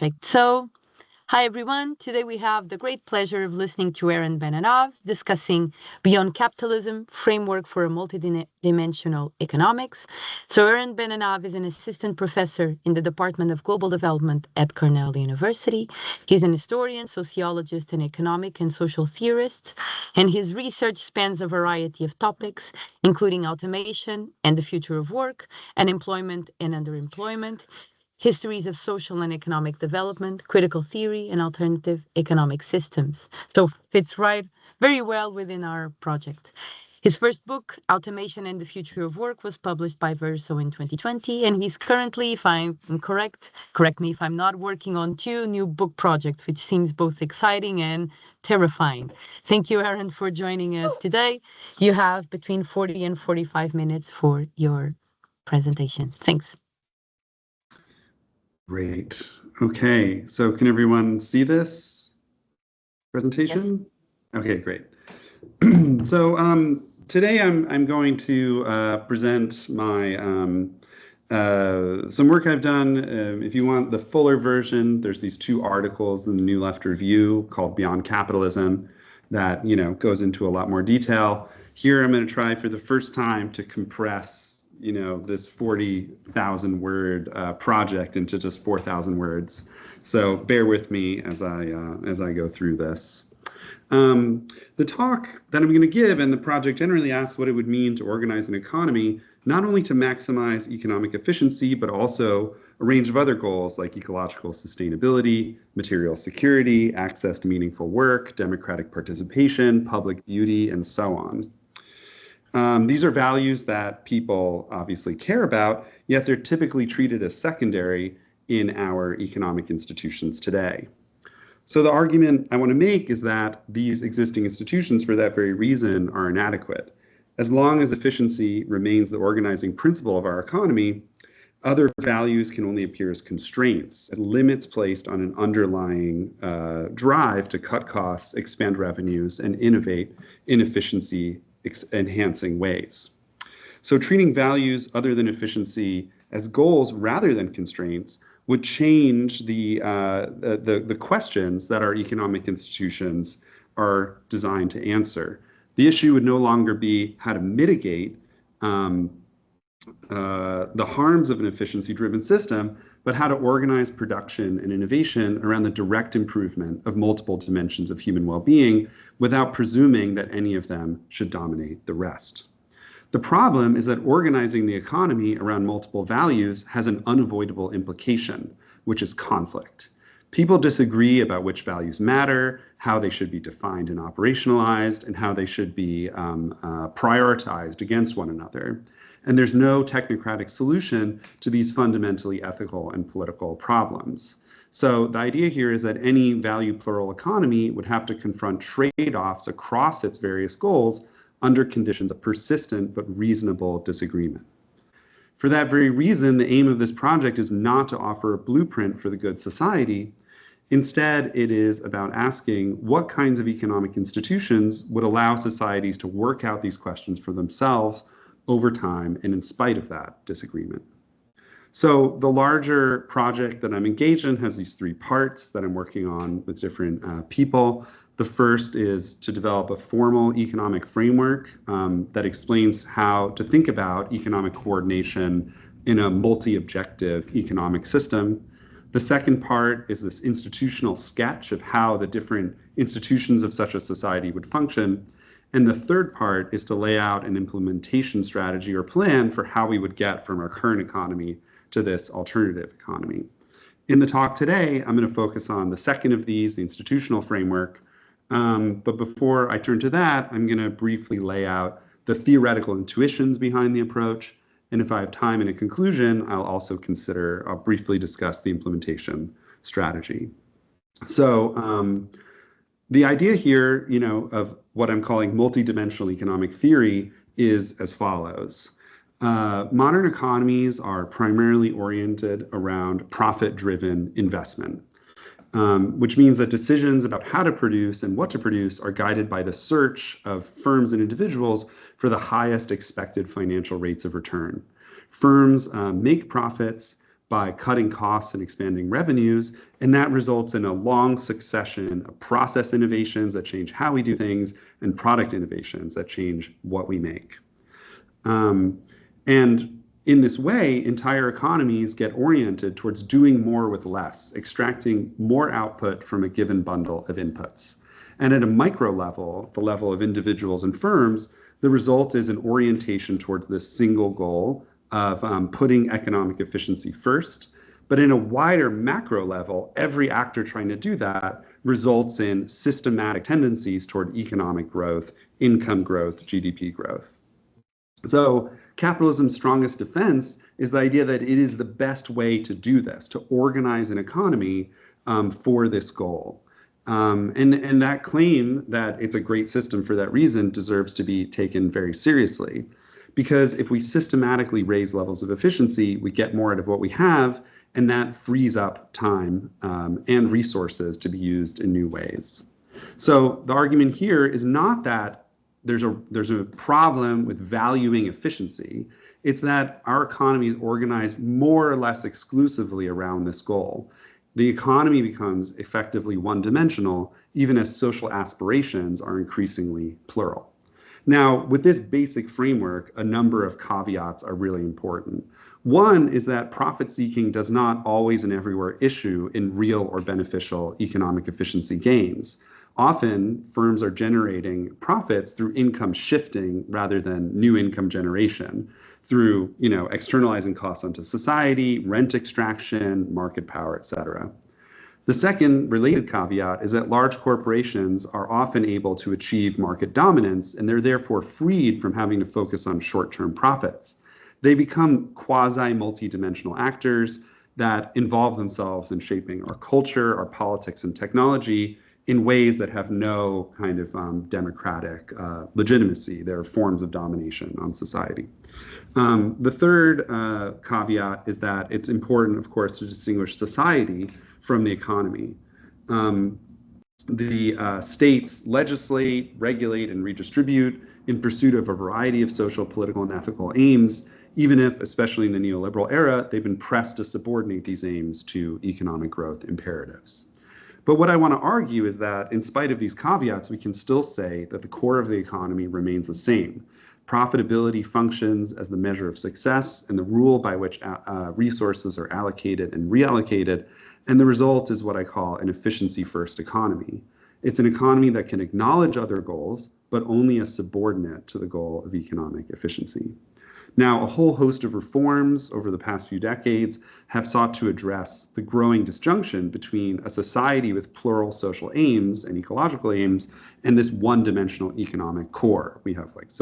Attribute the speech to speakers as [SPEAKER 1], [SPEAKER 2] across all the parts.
[SPEAKER 1] Perfect. So, hi everyone. Today we have the great pleasure of listening to Benanav discussing Beyond Capitalism, Framework for a Multidimensional Economics. So Benanav is an assistant professor in the Department of Global Development at Cornell University. He's an historian, sociologist, and economic and social theorist, and his research spans a variety of topics, including automation and the future of work, unemployment and underemployment, histories of social and economic development, critical theory, and alternative economic systems. So fits right very well within our project. His first book, Automation and the Future of Work, was published by Verso in 2020, and he's currently, if I'm correct me if I'm not, working on two new book projects, which seems both exciting and terrifying. Thank you, Aaron, for joining us today. You have between 40 and 45 minutes for your presentation. Thanks.
[SPEAKER 2] Great. Okay, so can everyone see this presentation? Yes. Okay, great. So today I'm going to present my some work I've done. If you want the fuller version, there's these two articles in the New Left Review called Beyond Capitalism that goes into a lot more detail. Here I'm going to try for the first time to compress this 40,000 word project into just 4,000 words. So bear with me as I go through this. The talk that I'm going to give and the project generally asks what it would mean to organize an economy, not only to maximize economic efficiency, but also a range of other goals like ecological sustainability, material security, access to meaningful work, democratic participation, public beauty, and so on. These are values that people obviously care about, yet they're typically treated as secondary in our economic institutions today. So the argument I want to make is that these existing institutions, for that very reason, are inadequate. As long as efficiency remains the organizing principle of our economy, other values can only appear as constraints, as limits placed on an underlying drive to cut costs, expand revenues, and innovate in efficiency enhancing ways. So treating values other than efficiency as goals rather than constraints would change the questions that our economic institutions are designed to answer. The issue would no longer be how to mitigate the harms of an efficiency-driven system, but how to organize production and innovation around the direct improvement of multiple dimensions of human well-being without presuming that any of them should dominate the rest. The problem is that organizing the economy around multiple values has an unavoidable implication, which is conflict. People disagree about which values matter, how they should be defined and operationalized, and how they should be prioritized against one another. And there's no technocratic solution to these fundamentally ethical and political problems. So the idea here is that any value plural economy would have to confront trade-offs across its various goals under conditions of persistent but reasonable disagreement. For that very reason, the aim of this project is not to offer a blueprint for the good society. Instead, it is about asking what kinds of economic institutions would allow societies to work out these questions for themselves over time and in spite of that disagreement. So the larger project that I'm engaged in has these three parts that I'm working on with different people. The first is to develop a formal economic framework that explains how to think about economic coordination in a multi-objective economic system. The second part is this institutional sketch of how the different institutions of such a society would function. And the third part is to lay out an implementation strategy or plan for how we would get from our current economy to this alternative economy. In the talk today, I'm going to focus on the second of these, the institutional framework. But before I turn to that, I'm going to briefly lay out the theoretical intuitions behind the approach. And if I have time in a conclusion, I'll briefly discuss the implementation strategy. So the idea here, of what I'm calling multidimensional economic theory is as follows. Modern economies are primarily oriented around profit-driven investment, which means that decisions about how to produce and what to produce are guided by the search of firms and individuals for the highest expected financial rates of return. Firms make profits by cutting costs and expanding revenues, and that results in a long succession of process innovations that change how we do things and product innovations that change what we make. And in this way, entire economies get oriented towards doing more with less, extracting more output from a given bundle of inputs. And at a micro level, the level of individuals and firms, the result is an orientation towards this single goal of putting economic efficiency first. But in a wider macro level, every actor trying to do that results in systematic tendencies toward economic growth, income growth, GDP growth. So capitalism's strongest defense is the idea that it is the best way to do this, to organize an economy for this goal. And that claim that it's a great system for that reason deserves to be taken very seriously. Because if we systematically raise levels of efficiency, we get more out of what we have, and that frees up time and resources to be used in new ways. So the argument here is not that there's a problem with valuing efficiency. It's that our economy is organized more or less exclusively around this goal. The economy becomes effectively one-dimensional, even as social aspirations are increasingly plural. Now, with this basic framework, a number of caveats are really important. One is that profit-seeking does not always and everywhere issue in real or beneficial economic efficiency gains. Often, firms are generating profits through income shifting rather than new income generation, through externalizing costs onto society, rent extraction, market power, et cetera. The second related caveat is that large corporations are often able to achieve market dominance, and they're therefore freed from having to focus on short-term profits. They become quasi-multidimensional actors that involve themselves in shaping our culture, our politics, and technology in ways that have no kind of democratic legitimacy. They're forms of domination on society. The third caveat is that it's important, of course, to distinguish society from the economy. The states legislate, regulate, and redistribute in pursuit of a variety of social, political, and ethical aims, even if, especially in the neoliberal era, they've been pressed to subordinate these aims to economic growth imperatives. But what I want to argue is that in spite of these caveats, we can still say that the core of the economy remains the same. Profitability functions as the measure of success and the rule by which resources are allocated and reallocated, and the result is what I call an efficiency-first economy. It's an economy that can acknowledge other goals, but only as subordinate to the goal of economic efficiency. Now, a whole host of reforms over the past few decades have sought to address the growing disjunction between a society with plural social aims and ecological aims and this one-dimensional economic core. We have like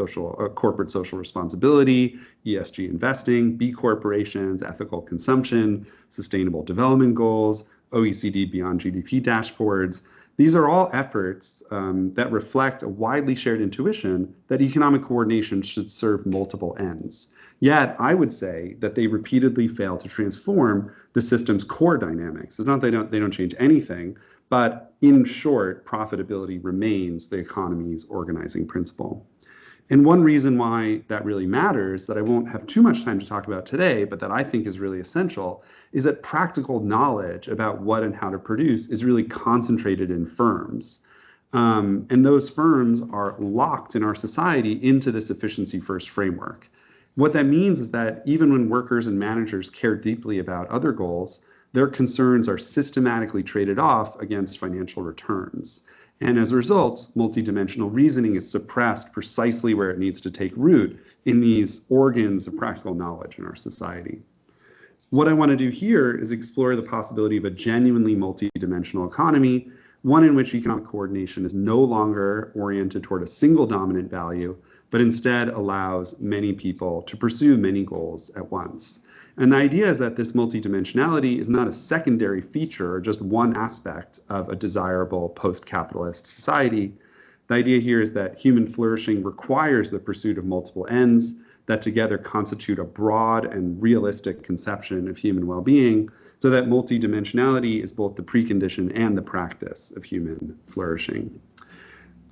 [SPEAKER 2] corporate social responsibility, ESG investing, B corporations, ethical consumption, sustainable development goals, OECD beyond GDP dashboards. These are all efforts that reflect a widely shared intuition that economic coordination should serve multiple ends. Yet, I would say that they repeatedly fail to transform the system's core dynamics. It's not that they don't change anything, but in short, profitability remains the economy's organizing principle. And one reason why that really matters, that I won't have too much time to talk about today, but that I think is really essential, is that practical knowledge about what and how to produce is really concentrated in firms. And those firms are locked in our society into this efficiency-first framework. What that means is that even when workers and managers care deeply about other goals, their concerns are systematically traded off against financial returns. And as a result, multidimensional reasoning is suppressed precisely where it needs to take root in these organs of practical knowledge in our society. What I want to do here is explore the possibility of a genuinely multidimensional economy, one in which economic coordination is no longer oriented toward a single dominant value, but instead allows many people to pursue many goals at once. And the idea is that this multidimensionality is not a secondary feature or just one aspect of a desirable post-capitalist society. The idea here is that human flourishing requires the pursuit of multiple ends that together constitute a broad and realistic conception of human well-being, so that multidimensionality is both the precondition and the practice of human flourishing.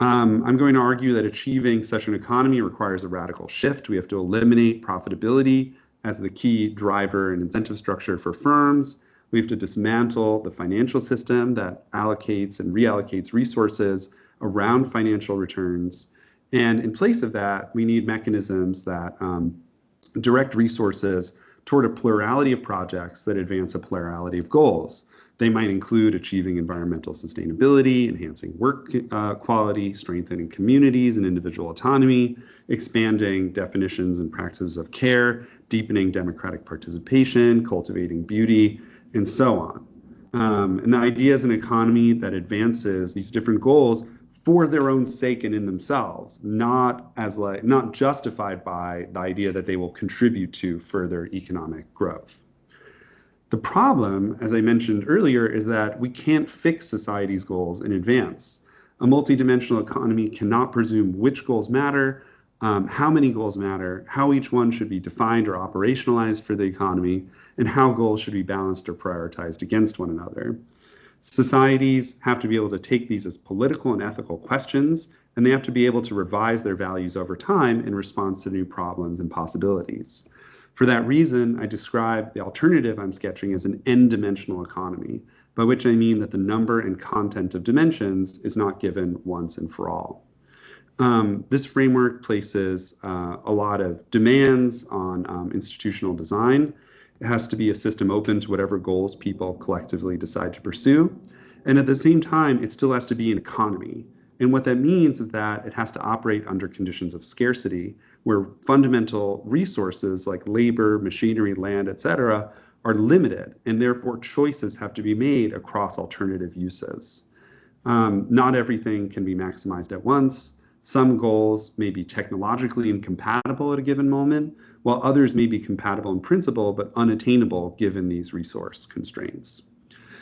[SPEAKER 2] I'm going to argue that achieving such an economy requires a radical shift. We have to eliminate profitability as the key driver and incentive structure for firms. We have to dismantle the financial system that allocates and reallocates resources around financial returns. And in place of that, we need mechanisms that direct resources toward a plurality of projects that advance a plurality of goals. They might include achieving environmental sustainability, enhancing work quality, strengthening communities and individual autonomy, expanding definitions and practices of care, deepening democratic participation, cultivating beauty, and so on. And the idea is an economy that advances these different goals for their own sake and in themselves, not justified by the idea that they will contribute to further economic growth. The problem, as I mentioned earlier, is that we can't fix society's goals in advance. A multidimensional economy cannot presume which goals matter, how many goals matter, how each one should be defined or operationalized for the economy, and how goals should be balanced or prioritized against one another. Societies have to be able to take these as political and ethical questions, and they have to be able to revise their values over time in response to new problems and possibilities. For that reason, I describe the alternative I'm sketching as an n-dimensional economy, by which I mean that the number and content of dimensions is not given once and for all. This framework places a lot of demands on institutional design. It has to be a system open to whatever goals people collectively decide to pursue. And at the same time, it still has to be an economy. And what that means is that it has to operate under conditions of scarcity, where fundamental resources like labor, machinery, land, et cetera, are limited, and therefore choices have to be made across alternative uses. Not everything can be maximized at once. Some goals may be technologically incompatible at a given moment, while others may be compatible in principle but unattainable given these resource constraints.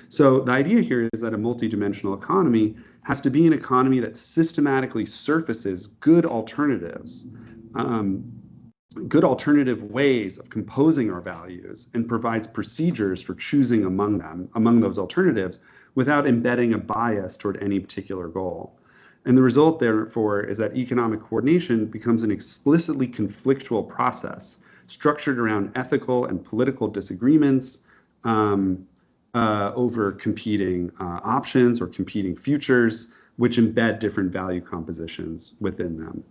[SPEAKER 2] So the idea here is that a multidimensional economy has to be an economy that systematically surfaces good alternatives, good alternative ways of composing our values, and provides procedures for choosing among those alternatives without embedding a bias toward any particular goal. And the result, therefore, is that economic coordination becomes an explicitly conflictual process structured around ethical and political disagreements over competing options or competing futures, which embed different value compositions within them.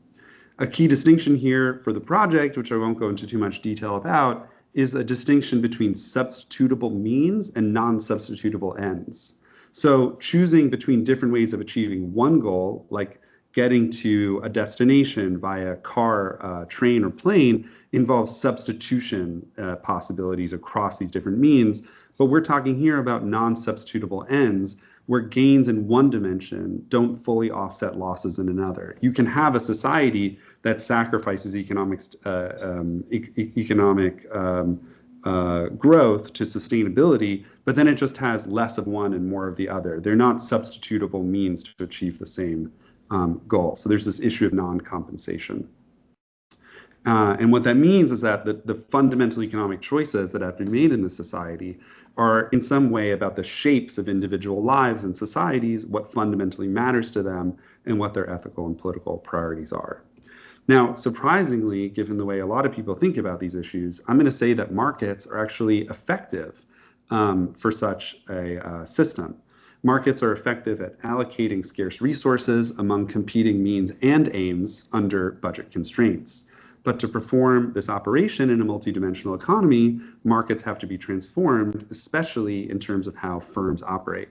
[SPEAKER 2] A key distinction here for the project, which I won't go into too much detail about, is a distinction between substitutable means and non-substitutable ends. So choosing between different ways of achieving one goal, like getting to a destination via car, train, or plane, involves substitution possibilities across these different means. But we're talking here about non-substitutable ends, where gains in one dimension don't fully offset losses in another. You can have a society that sacrifices economic growth to sustainability, but then it just has less of one and more of the other. They're not substitutable means to achieve the same goal. So there's this issue of non-compensation. And what that means is that the fundamental economic choices that have been made in this society are in some way about the shapes of individual lives and societies, what fundamentally matters to them, and what their ethical and political priorities are. Now, surprisingly, given the way a lot of people think about these issues, I'm going to say that markets are actually effective for such a system. Markets are effective at allocating scarce resources among competing means and aims under budget constraints. But to perform this operation in a multidimensional economy, markets have to be transformed, especially in terms of how firms operate.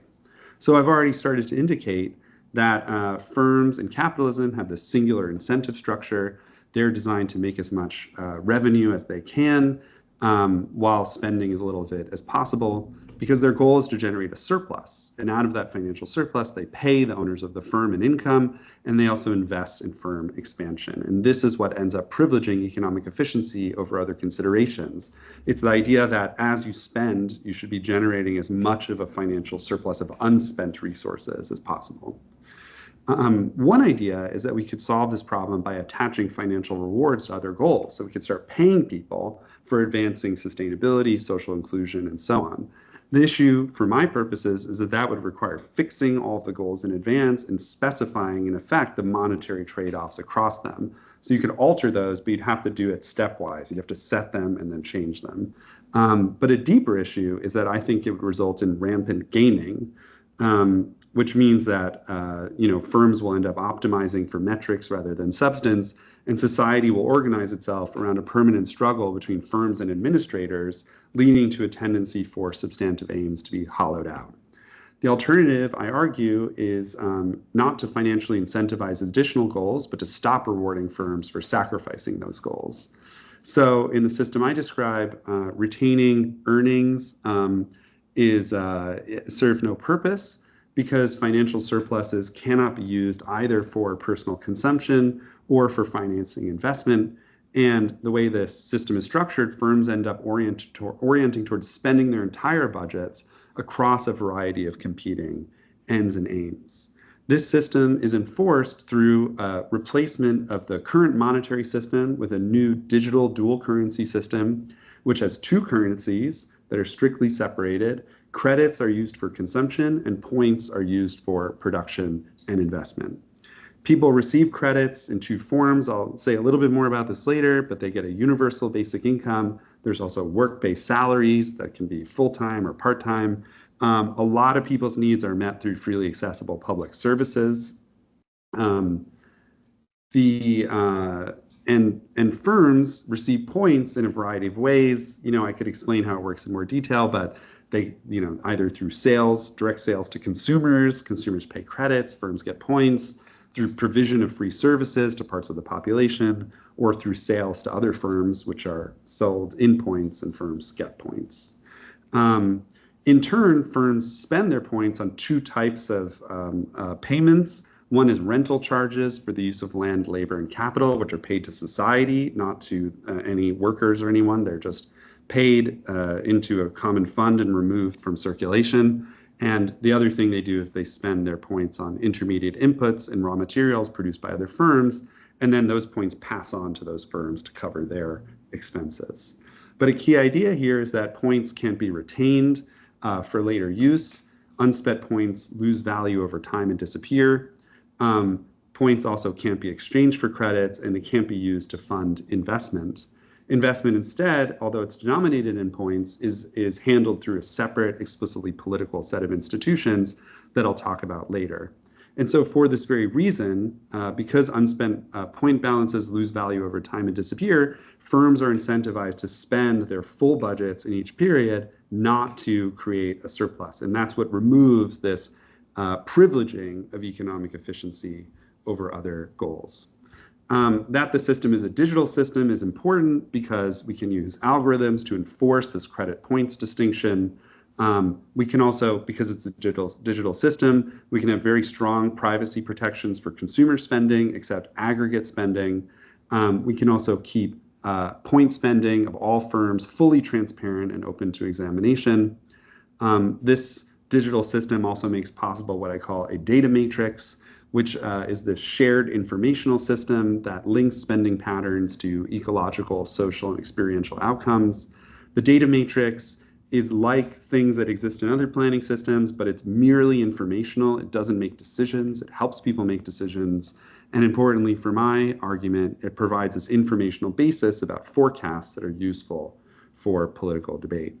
[SPEAKER 2] So I've already started to indicate that firms in capitalism have this singular incentive structure. They're designed to make as much revenue as they can while spending as little of it as possible, because their goal is to generate a surplus. And out of that financial surplus, they pay the owners of the firm an income, and they also invest in firm expansion. And this is what ends up privileging economic efficiency over other considerations. It's the idea that as you spend, you should be generating as much of a financial surplus of unspent resources as possible. One idea is that we could solve this problem by attaching financial rewards to other goals. So we could start paying people for advancing sustainability, social inclusion, and so on. The issue, for my purposes, is that that would require fixing all of the goals in advance and specifying, in effect, the monetary trade-offs across them. So you could alter those, but you'd have to do it stepwise. You'd have to set them and then change them. But a deeper issue is that I think it would result in rampant gaming, which means that firms will end up optimizing for metrics rather than substance, and society will organize itself around a permanent struggle between firms and administrators, leading to a tendency for substantive aims to be hollowed out. The alternative, I argue, is not to financially incentivize additional goals, but to stop rewarding firms for sacrificing those goals. So in the system I describe, retaining earnings serve no purpose because financial surpluses cannot be used either for personal consumption or for financing investment. And the way this system is structured, firms end up orienting towards spending their entire budgets across a variety of competing ends and aims. This system is enforced through replacement of the current monetary system with a new digital dual currency system, which has two currencies that are strictly separated. Credits are used for consumption and points are used for production and investment. People receive credits in two forms. I'll say a little bit more about this later, but they get a universal basic income. There's also work-based salaries that can be full-time or part-time. A lot of people's needs are met through freely accessible public services. And firms receive points in a variety of ways. I could explain how it works in more detail, but they, either through sales, direct sales to consumers pay credits, firms get points, through provision of free services to parts of the population, or through sales to other firms, which are sold in points and firms get points. In turn, firms spend their points on two types of payments. One is rental charges for the use of land, labor, and capital, which are paid to society, not to any workers or anyone. They're just paid into a common fund and removed from circulation. And the other thing they do is they spend their points on intermediate inputs and raw materials produced by other firms, and then those points pass on to those firms to cover their expenses. But a key idea here is that points can't be retained for later use. Unspent points lose value over time and disappear. Points also can't be exchanged for credits, and they can't be used to fund investment. Investment instead, although it's denominated in points, is handled through a separate, explicitly political set of institutions that I'll talk about later. And so for this very reason, because unspent point balances lose value over time and disappear, firms are incentivized to spend their full budgets in each period, not to create a surplus. And that's what removes this privileging of economic efficiency over other goals. That the system is a digital system is important because we can use algorithms to enforce this credit points distinction. We can also, because it's a digital system, we can have very strong privacy protections for consumer spending, except aggregate spending. We can also keep point spending of all firms fully transparent and open to examination. This digital system also makes possible what I call a data matrix, which is the shared informational system that links spending patterns to ecological, social, and experiential outcomes. The data matrix is like things that exist in other planning systems, but it's merely informational. It doesn't make decisions. It helps people make decisions. And importantly, for my argument, it provides this informational basis about forecasts that are useful for political debate.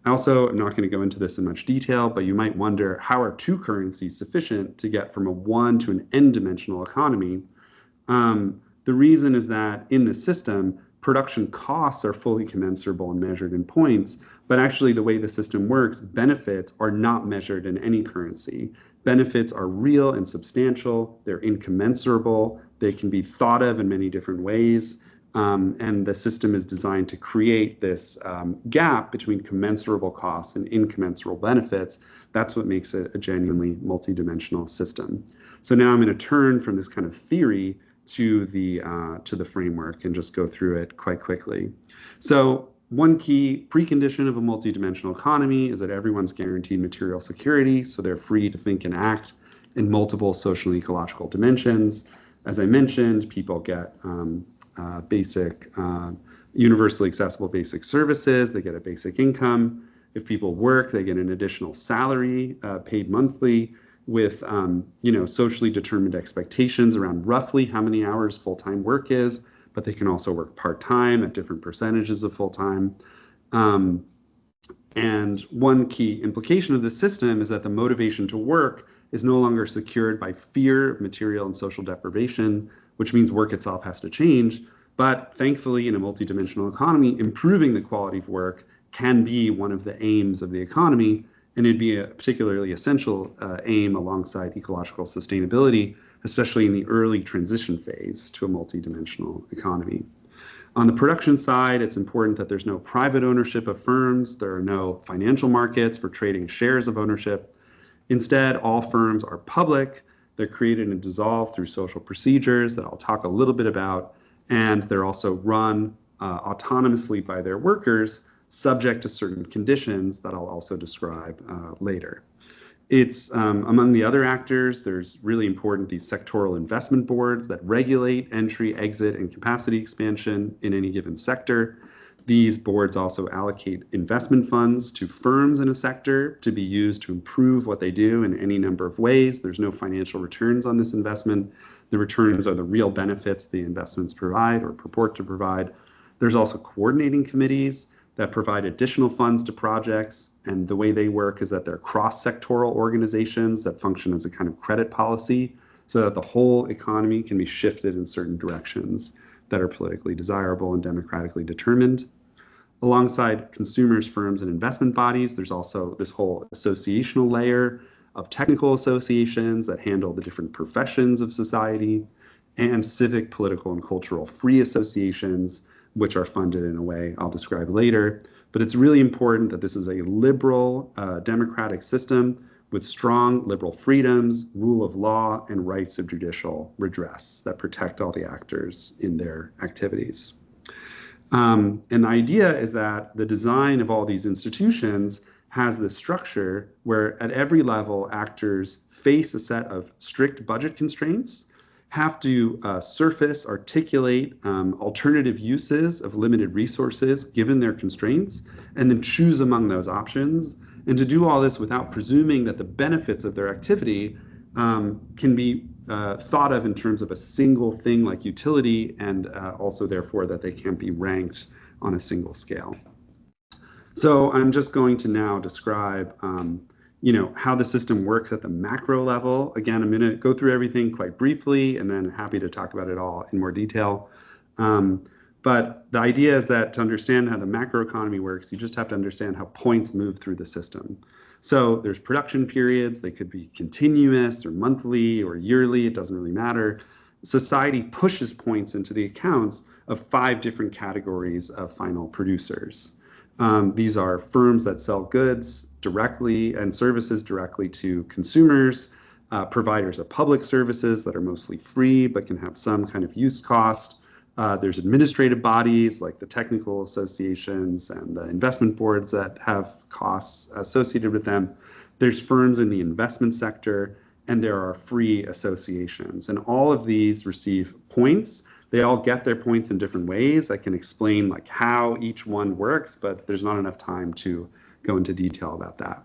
[SPEAKER 2] I also am not going to go into this in much detail, but you might wonder, how are two currencies sufficient to get from a one to an n-dimensional economy? The reason is that in the system, production costs are fully commensurable and measured in points, but actually the way the system works, benefits are not measured in any currency. Benefits are real and substantial, they're incommensurable, they can be thought of in many different ways. And the system is designed to create this gap between commensurable costs and incommensurable benefits. That's what makes it a genuinely multidimensional system. So now I'm going to turn from this kind of theory to the framework and just go through it quite quickly. So one key precondition of a multidimensional economy is that everyone's guaranteed material security, so they're free to think and act in multiple social and ecological dimensions. As I mentioned, people get basic, universally accessible basic services. They get a basic income. If people work, they get an additional salary paid monthly. with socially determined expectations around roughly how many hours full-time work is, but they can also work part-time at different percentages of full-time. And one key implication of this system is that the motivation to work is no longer secured by fear of material and social deprivation, which means work itself has to change. But thankfully, in a multidimensional economy, improving the quality of work can be one of the aims of the economy, and it'd be a particularly essential aim alongside ecological sustainability, especially in the early transition phase to a multidimensional economy. On the production side, it's important that there's no private ownership of firms. There are no financial markets for trading shares of ownership. Instead, all firms are public. They're created and dissolved through social procedures that I'll talk a little bit about. And they're also run autonomously by their workers, subject to certain conditions that I'll also describe later. It's among the other actors, there's really important these sectoral investment boards that regulate entry, exit, and capacity expansion in any given sector. These boards also allocate investment funds to firms in a sector to be used to improve what they do in any number of ways. There's no financial returns on this investment. The returns are the real benefits the investments provide or purport to provide. There's also coordinating committees that provide additional funds to projects. And the way they work is that they're cross-sectoral organizations that function as a kind of credit policy so that the whole economy can be shifted in certain directions that are politically desirable and democratically determined. Alongside consumers, firms, and investment bodies, there's also this whole associational layer of technical associations that handle the different professions of society, and civic, political, and cultural free associations, which are funded in a way I'll describe later. But it's really important that this is a liberal, democratic system with strong liberal freedoms, rule of law, and rights of judicial redress that protect all the actors in their activities. And the idea is that the design of all these institutions has this structure where at every level, actors face a set of strict budget constraints, have to articulate alternative uses of limited resources given their constraints, and then choose among those options. And to do all this without presuming that the benefits of their activity can be thought of in terms of a single thing like utility, and also therefore that they can't be ranked on a single scale. So I'm just going to now describe how the system works at the macro level. Again, I'm going to go through everything quite briefly and then happy to talk about it all in more detail. But the idea is that to understand how the macroeconomy works, you just have to understand how points move through the system. So there's production periods. They could be continuous or monthly or yearly. It doesn't really matter. Society pushes points into the accounts of 5 different categories of final producers. These are firms that sell goods directly and services directly to consumers, providers of public services that are mostly free but can have some kind of use cost. There's administrative bodies like the technical associations and the investment boards that have costs associated with them. There's firms in the investment sector, and there are free associations. And all of these receive points. They all get their points in different ways. I can explain like how each one works, but there's not enough time to go into detail about that.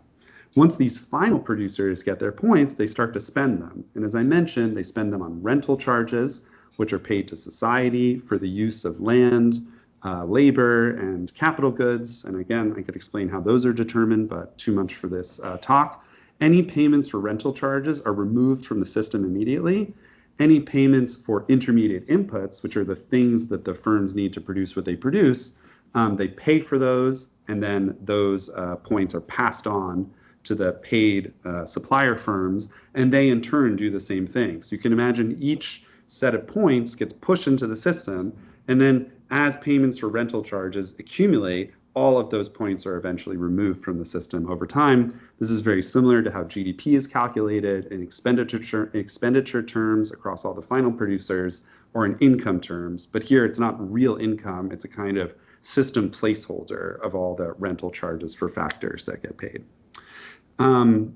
[SPEAKER 2] Once these final producers get their points, they start to spend them. And as I mentioned, they spend them on rental charges, which are paid to society for the use of land, labor, and capital goods. And again, I could explain how those are determined, but too much for this talk. Any payments for rental charges are removed from the system immediately. Any payments for intermediate inputs, which are the things that the firms need to produce what they produce, they pay for those, and then those points are passed on to the paid supplier firms, and they in turn do the same thing. So you can imagine each set of points gets pushed into the system, and then as payments for rental charges accumulate, all of those points are eventually removed from the system over time. This is very similar to how GDP is calculated in expenditure terms across all the final producers, or in income terms. But here it's not real income, it's a kind of system placeholder of all the rental charges for factors that get paid.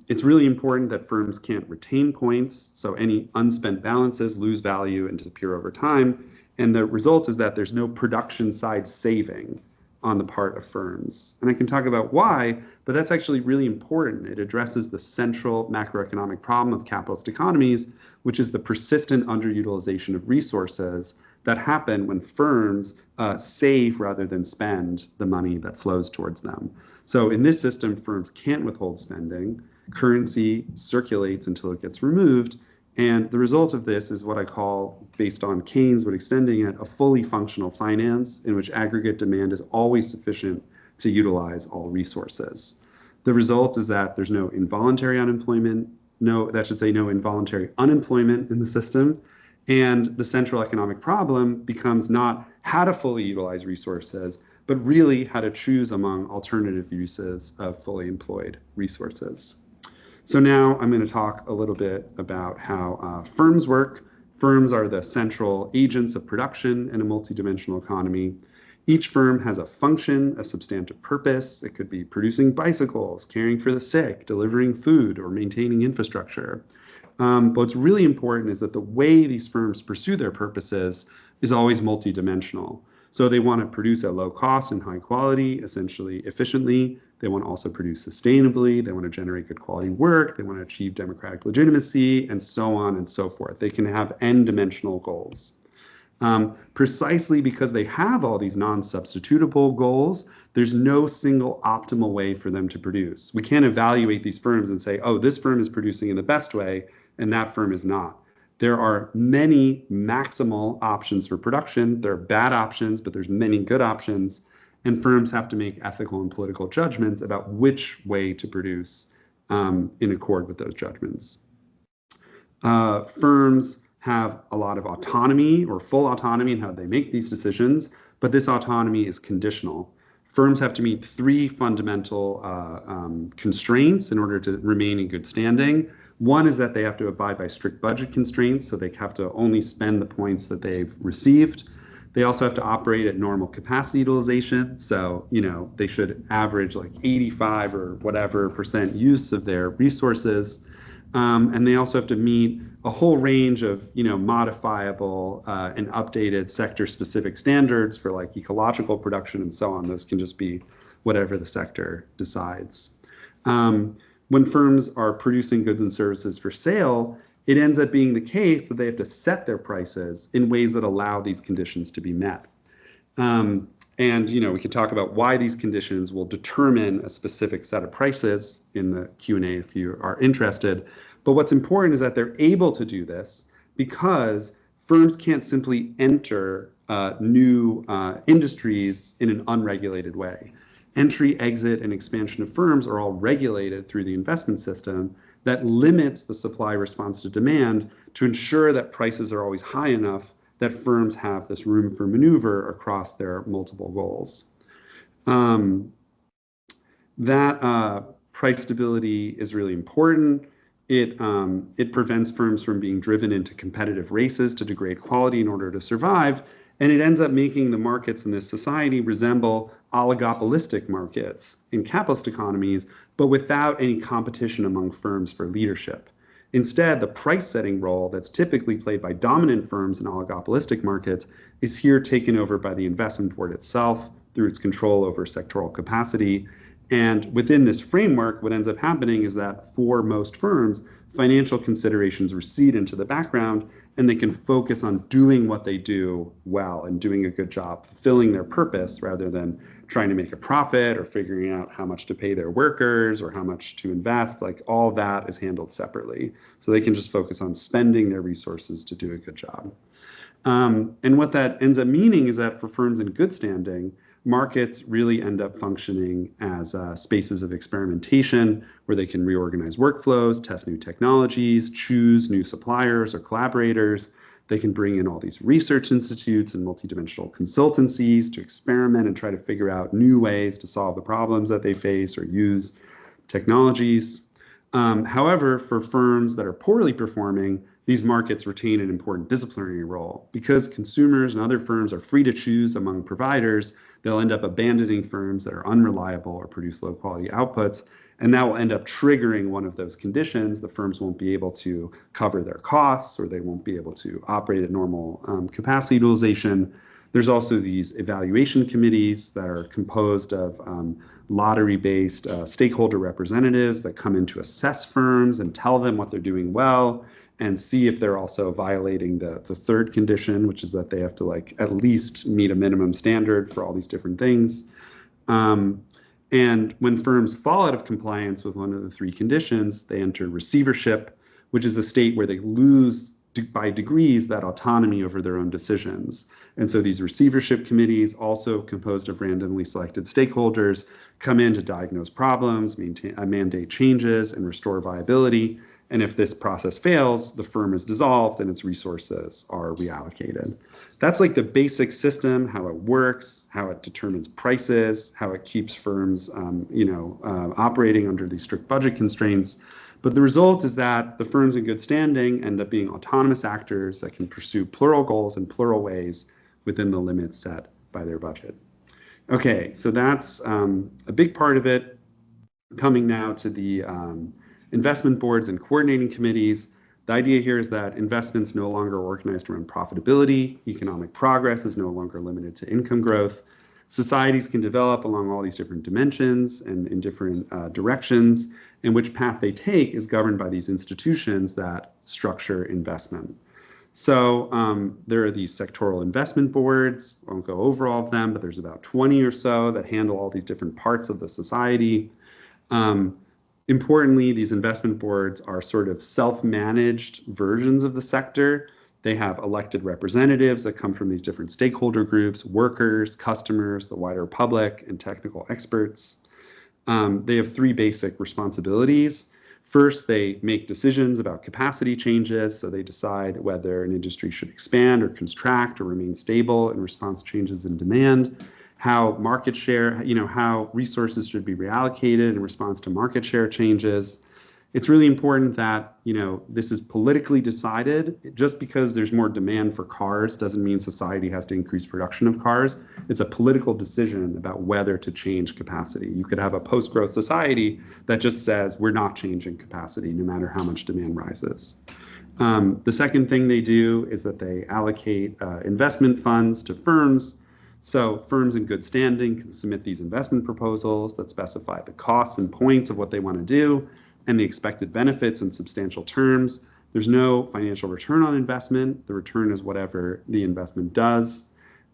[SPEAKER 2] It's really important that firms can't retain points, so any unspent balances lose value and disappear over time. And the result is that there's no production side saving on the part of firms. And I can talk about why, but that's actually really important. It addresses the central macroeconomic problem of capitalist economies, which is the persistent underutilization of resources that happen when firms save rather than spend the money that flows towards them. So in this system, firms can't withhold spending. Currency circulates until it gets removed. And the result of this is what I call, based on Keynes, but extending it, a fully functional finance in which aggregate demand is always sufficient to utilize all resources. The result is that there's no involuntary unemployment, no involuntary unemployment in the system. And the central economic problem becomes not how to fully utilize resources, but really how to choose among alternative uses of fully employed resources. So now I'm going to talk a little bit about how firms work. Firms are the central agents of production in a multidimensional economy. Each firm has a function, a substantive purpose. It could be producing bicycles, caring for the sick, delivering food, or maintaining infrastructure. But what's really important is that the way these firms pursue their purposes is always multidimensional. So they want to produce at low cost and high quality, essentially efficiently. They want to also produce sustainably. They want to generate good quality work. They want to achieve democratic legitimacy, and so on and so forth. They can have n-dimensional goals. Precisely because they have all these non-substitutable goals, there's no single optimal way for them to produce. We can't evaluate these firms and say, oh, this firm is producing in the best way, and that firm is not. There are many maximal options for production. There are bad options, but there's many good options. And firms have to make ethical and political judgments about which way to produce in accord with those judgments. Firms have a lot of autonomy or full autonomy in how they make these decisions, but this autonomy is conditional. Firms have to meet three fundamental constraints in order to remain in good standing. One is that they have to abide by strict budget constraints, so they have to only spend the points that they've received. They also have to operate at normal capacity utilization, so they should average like 85 or whatever % use of their resources. And they also have to meet a whole range of modifiable and updated sector-specific standards for like ecological production and so on. Those can just be whatever the sector decides. When firms are producing goods and services for sale, it ends up being the case that they have to set their prices in ways that allow these conditions to be met. And we could talk about why these conditions will determine a specific set of prices in the Q&A if you are interested. But what's important is that they're able to do this because firms can't simply enter new industries in an unregulated way. Entry, exit, and expansion of firms are all regulated through the investment system that limits the supply response to demand to ensure that prices are always high enough that firms have this room for maneuver across their multiple goals. That price stability is really important. It prevents firms from being driven into competitive races to degrade quality in order to survive, and it ends up making the markets in this society resemble oligopolistic markets in capitalist economies, but without any competition among firms for leadership. Instead, the price-setting role that's typically played by dominant firms in oligopolistic markets is here taken over by the investment board itself through its control over sectoral capacity. And within this framework, what ends up happening is that for most firms, financial considerations recede into the background, and they can focus on doing what they do well and doing a good job, fulfilling their purpose rather than trying to make a profit or figuring out how much to pay their workers or how much to invest. Like all that is handled separately. So they can just focus on spending their resources to do a good job. And what that ends up meaning is that for firms in good standing, markets really end up functioning as spaces of experimentation where they can reorganize workflows, test new technologies, choose new suppliers or collaborators. They can bring in all these research institutes and multidimensional consultancies to experiment and try to figure out new ways to solve the problems that they face or use technologies. However, for firms that are poorly performing, these markets retain an important disciplinary role. Because consumers and other firms are free to choose among providers, they'll end up abandoning firms that are unreliable or produce low quality outputs. And that will end up triggering one of those conditions. The firms won't be able to cover their costs, or they won't be able to operate at normal capacity utilization. There's also these evaluation committees that are composed of lottery-based stakeholder representatives that come in to assess firms and tell them what they're doing well and see if they're also violating the third condition, which is that they have to like at least meet a minimum standard for all these different things. And when firms fall out of compliance with one of the three conditions, they enter receivership, which is a state where they lose by degrees that autonomy over their own decisions. And so these receivership committees, also composed of randomly selected stakeholders, come in to diagnose problems, mandate changes, and restore viability. And if this process fails, the firm is dissolved and its resources are reallocated. That's like the basic system, how it works, how it determines prices, how it keeps firms operating under these strict budget constraints. But the result is that the firms in good standing end up being autonomous actors that can pursue plural goals in plural ways within the limits set by their budget. Okay, so that's a big part of it. Coming now to the investment boards and coordinating committees. The idea here is that investments no longer are organized around profitability. Economic progress is no longer limited to income growth. Societies can develop along all these different dimensions and in different directions, and which path they take is governed by these institutions that structure investment. So there are these sectoral investment boards. I won't go over all of them, but there's about 20 or so that handle all these different parts of the society. Importantly, these investment boards are sort of self-managed versions of the sector. They have elected representatives that come from these different stakeholder groups, workers, customers, the wider public, and technical experts. They have three basic responsibilities. First, they make decisions about capacity changes. So they decide whether an industry should expand or contract or remain stable in response to changes in demand, how market share, how resources should be reallocated in response to market share changes. It's really important that, this is politically decided. Just because there's more demand for cars doesn't mean society has to increase production of cars. It's a political decision about whether to change capacity. You could have a post-growth society that just says we're not changing capacity no matter how much demand rises. The second thing they do is that they allocate investment funds to firms. So firms in good standing can submit these investment proposals that specify the costs and points of what they want to do and the expected benefits in substantial terms. There's no financial return on investment. The return is whatever the investment does.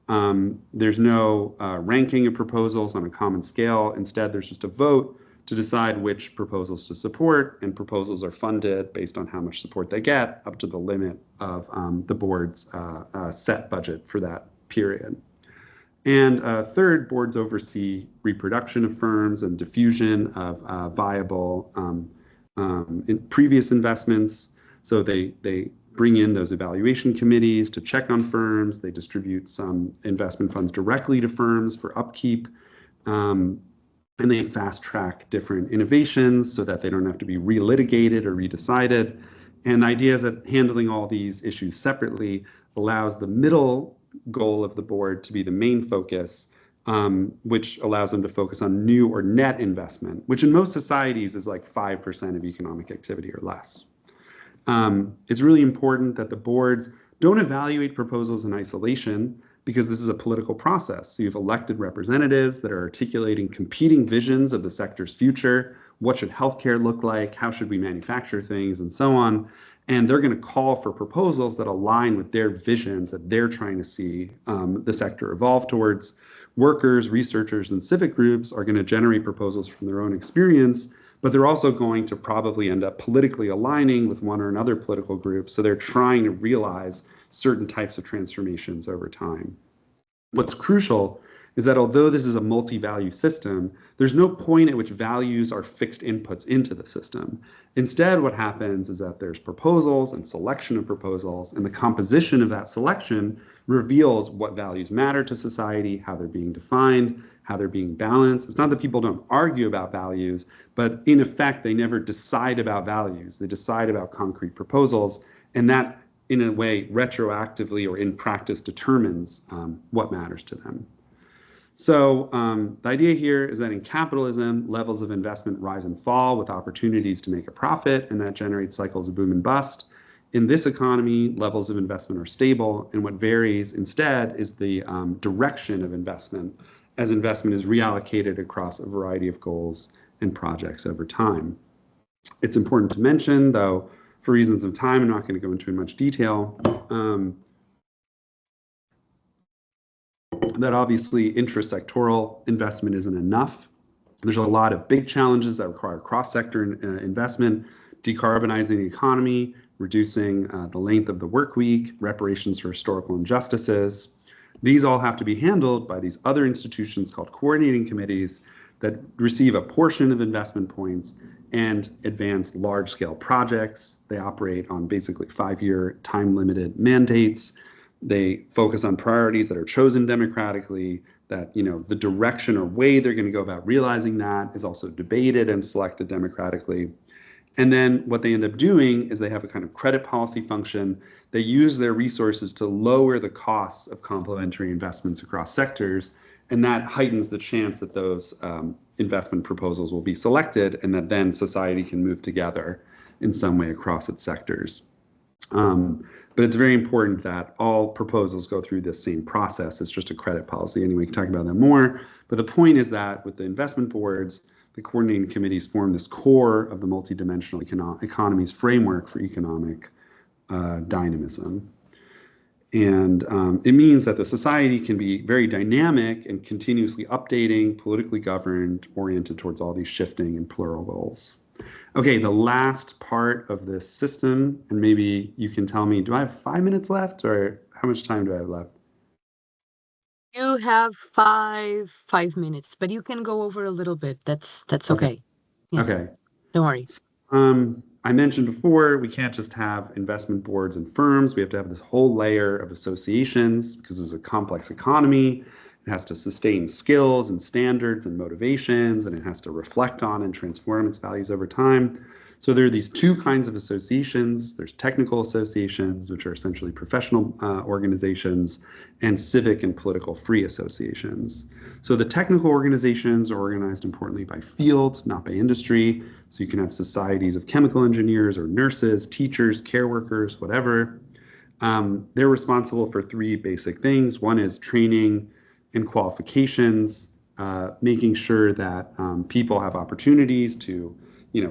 [SPEAKER 2] There's no ranking of proposals on a common scale. Instead, there's just a vote to decide which proposals to support, and proposals are funded based on how much support they get up to the limit of the board's set budget for that period. And third, boards oversee reproduction of firms and diffusion of viable in previous investments. So they bring in those evaluation committees to check on firms. They distribute some investment funds directly to firms for upkeep. And they fast track different innovations so that they don't have to be relitigated or redecided. And the idea is that handling all these issues separately allows the middle goal of the board to be the main focus, which allows them to focus on new or net investment, which in most societies is like 5% of economic activity or less. It's really important that the boards don't evaluate proposals in isolation because this is a political process. So you have elected representatives that are articulating competing visions of the sector's future. What should healthcare look like? How should we manufacture things? And so on. And they're going to call for proposals that align with their visions that they're trying to see the sector evolve towards. Workers, researchers, and civic groups are going to generate proposals from their own experience, but they're also going to probably end up politically aligning with one or another political group. So they're trying to realize certain types of transformations over time. What's crucial is that although this is a multi-value system, there's no point at which values are fixed inputs into the system. Instead, what happens is that there's proposals and selection of proposals, and the composition of that selection reveals what values matter to society, how they're being defined, how they're being balanced. It's not that people don't argue about values, but in effect, they never decide about values. They decide about concrete proposals, and that, in a way, retroactively or in practice determines what matters to them. So the idea here is that in capitalism, levels of investment rise and fall with opportunities to make a profit, and that generates cycles of boom and bust. In this economy, levels of investment are stable, and what varies instead is the direction of investment, as investment is reallocated across a variety of goals and projects over time. It's important to mention, though, for reasons of time, I'm not going to go into in much detail, that obviously intrasectoral investment isn't enough. There's a lot of big challenges that require cross-sector investment, decarbonizing the economy, reducing the length of the work week, reparations for historical injustices. These all have to be handled by these other institutions called coordinating committees that receive a portion of investment points and advance large-scale projects. They operate on basically 5-year time-limited mandates. They focus on priorities that are chosen democratically, that the direction or way they're going to go about realizing that is also debated and selected democratically. And then what they end up doing is they have a kind of credit policy function. They use their resources to lower the costs of complementary investments across sectors, and that heightens the chance that those investment proposals will be selected and that then society can move together in some way across its sectors. But it's very important that all proposals go through this same process. It's just a credit policy. Anyway, we can talk about that more. But the point is that with the investment boards, the coordinating committees form this core of the multidimensional economy's framework for economic dynamism. And it means that the society can be very dynamic and continuously updating, politically governed, oriented towards all these shifting and plural goals. Okay, the last part of this system, and maybe you can tell me, do I have 5 minutes left, or how much time do I have left?
[SPEAKER 1] You have five minutes, but you can go over a little bit. That's okay. Yeah,
[SPEAKER 2] Okay.
[SPEAKER 1] don't worry.
[SPEAKER 2] I mentioned before, we can't just have investment boards and firms. We have to have this whole layer of associations because it's a complex economy. It has to sustain skills and standards and motivations, and it has to reflect on and transform its values over time. So there are these two kinds of associations. There's technical associations, which are essentially professional organizations, and civic and political free associations. So the technical organizations are organized importantly by field, not by industry. So you can have societies of chemical engineers or nurses, teachers, care workers, whatever. They're responsible for 3 basic things. One is training and qualifications, making sure that people have opportunities to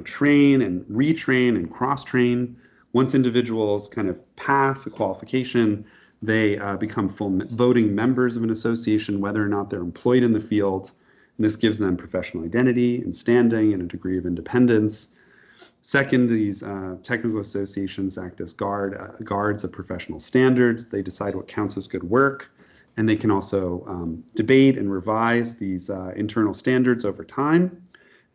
[SPEAKER 2] train and retrain and cross-train. Once individuals kind of pass a qualification, they become full voting members of an association, whether or not they're employed in the field. And this gives them professional identity and standing and a degree of independence. Second, these technical associations act as guards of professional standards. They decide what counts as good work, and they can also debate and revise these internal standards over time.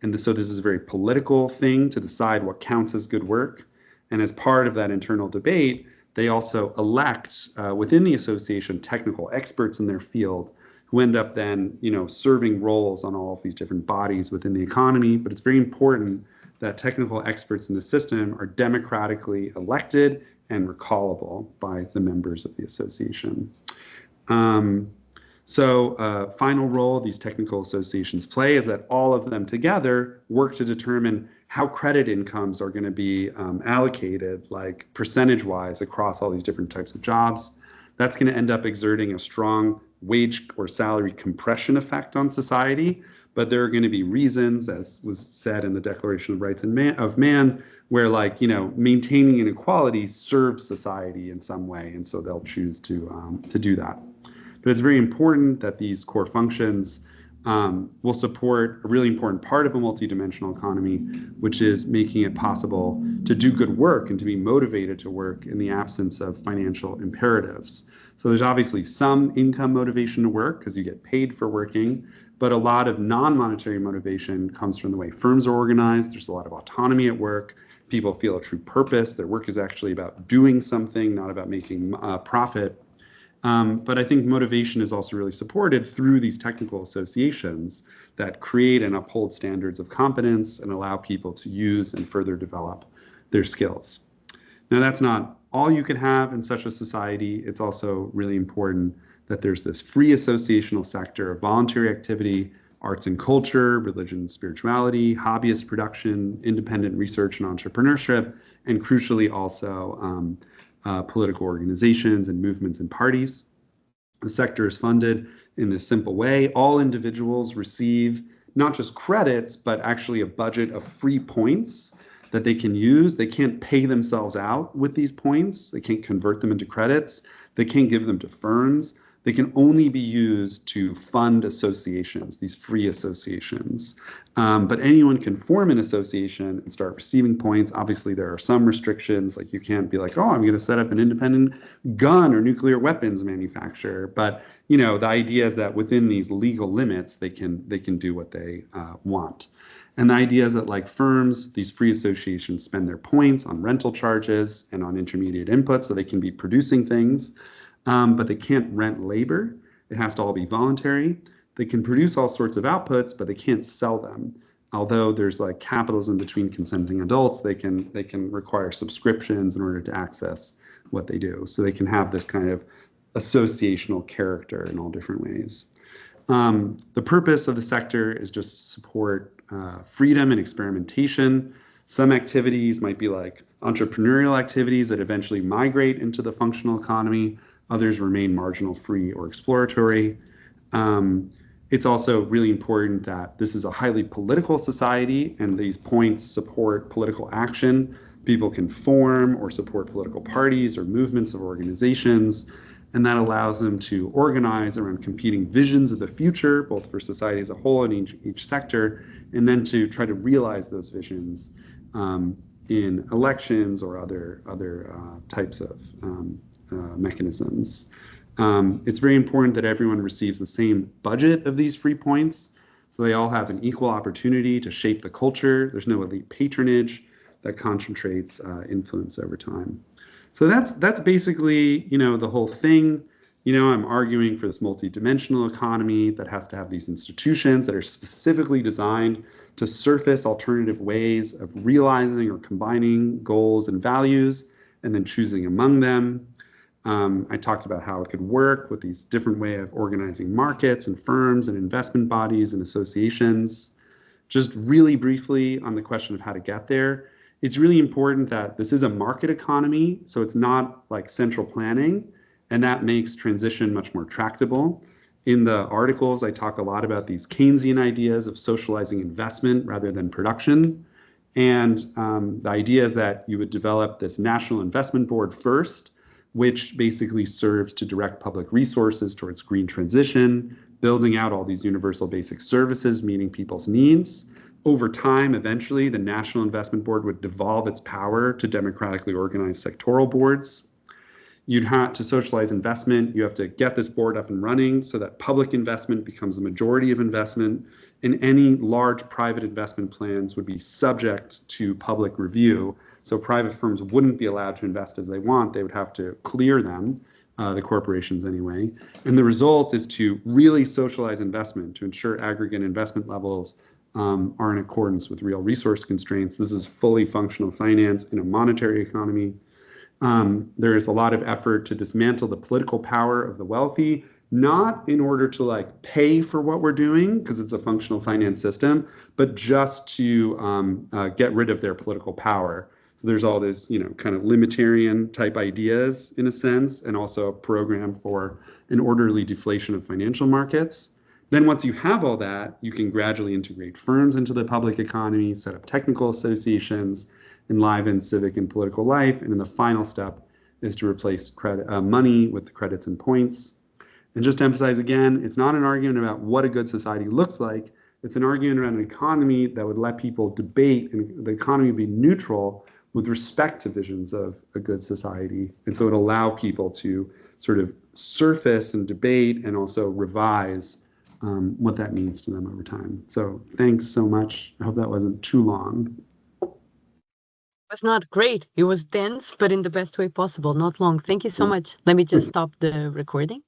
[SPEAKER 2] And so this is a very political thing to decide what counts as good work. And as part of that internal debate, they also elect within the association technical experts in their field who end up then, serving roles on all of these different bodies within the economy. But it's very important that technical experts in the system are democratically elected and recallable by the members of the association. Final role these technical associations play is that all of them together work to determine how credit incomes are going to be allocated, like percentage-wise across all these different types of jobs. That's going to end up exerting a strong wage or salary compression effect on society. But there are going to be reasons, as was said in the Declaration of Rights of Man, where maintaining inequality serves society in some way, and so they'll choose to do that. But it's very important that these core functions will support a really important part of a multidimensional economy, which is making it possible to do good work and to be motivated to work in the absence of financial imperatives. So there's obviously some income motivation to work because you get paid for working, but a lot of non-monetary motivation comes from the way firms are organized. There's a lot of autonomy at work. People feel a true purpose. Their work is actually about doing something, not about making profit. But I think motivation is also really supported through these technical associations that create and uphold standards of competence and allow people to use and further develop their skills. Now, that's not all you can have in such a society. It's also really important that there's this free associational sector of voluntary activity arts and culture, religion and spirituality, hobbyist production, independent research and entrepreneurship, and crucially also political organizations and movements and parties. The sector is funded in this simple way. All individuals receive not just credits, but actually a budget of free points that they can use. They can't pay themselves out with these points. They can't convert them into credits. They can't give them to firms. They can only be used to fund associations, these free associations. But anyone can form an association and start receiving points. Obviously, there are some restrictions, like you can't be like, oh, I'm going to set up an independent gun or nuclear weapons manufacturer. But the idea is that within these legal limits, they can do what they want. And the idea is that, like firms, these free associations spend their points on rental charges and on intermediate inputs, so they can be producing things. But they can't rent labor. It has to all be voluntary. They can produce all sorts of outputs, but they can't sell them. Although there's like capitalism between consenting adults, they can require subscriptions in order to access what they do. So they can have this kind of associational character in all different ways. The purpose of the sector is just support freedom and experimentation. Some activities might be like entrepreneurial activities that eventually migrate into the functional economy. Others remain marginal, free, or exploratory. It's also really important that this is a highly political society, and these points support political action. People can form or support political parties or movements of organizations, and that allows them to organize around competing visions of the future, both for society as a whole and each sector, and then to try to realize those visions in elections or other types of mechanisms. It's very important that everyone receives the same budget of these free points, so they all have an equal opportunity to shape the culture. There's no elite patronage that concentrates influence over time. So that's basically the whole thing. I'm arguing for this multidimensional economy that has to have these institutions that are specifically designed to surface alternative ways of realizing or combining goals and values and then choosing among them. I talked about how it could work with these different ways of organizing markets and firms and investment bodies and associations. Just really briefly on the question of how to get there, it's really important that this is a market economy, so it's not like central planning, and that makes transition much more tractable. In the articles, I talk a lot about these Keynesian ideas of socializing investment rather than production. And the idea is that you would develop this national investment board first, which basically serves to direct public resources towards green transition, building out all these universal basic services, meeting people's needs. Over time, eventually, the National Investment Board would devolve its power to democratically organized sectoral boards. You'd have to socialize investment. You have to get this board up and running so that public investment becomes the majority of investment, and any large private investment plans would be subject to public review. So private firms wouldn't be allowed to invest as they want. They would have to clear them, the corporations anyway. And the result is to really socialize investment to ensure aggregate investment levels are in accordance with real resource constraints. This is fully functional finance in a monetary economy. There is a lot of effort to dismantle the political power of the wealthy, not in order to pay for what we're doing, because it's a functional finance system, but just to get rid of their political power. So there's all this, kind of libertarian type ideas in a sense, and also a program for an orderly deflation of financial markets. Then once you have all that, you can gradually integrate firms into the public economy, set up technical associations, enliven civic and political life. And then the final step is to replace money with credits and points. And just to emphasize again, it's not an argument about what a good society looks like. It's an argument around an economy that would let people debate, and the economy be neutral with respect to visions of a good society. And so it allow people to sort of surface and debate and also revise what that means to them over time. So thanks so much. I hope that wasn't too long.
[SPEAKER 1] It was not great. It was dense, but in the best way possible, not long. Thank you so much. Let me just stop the recording.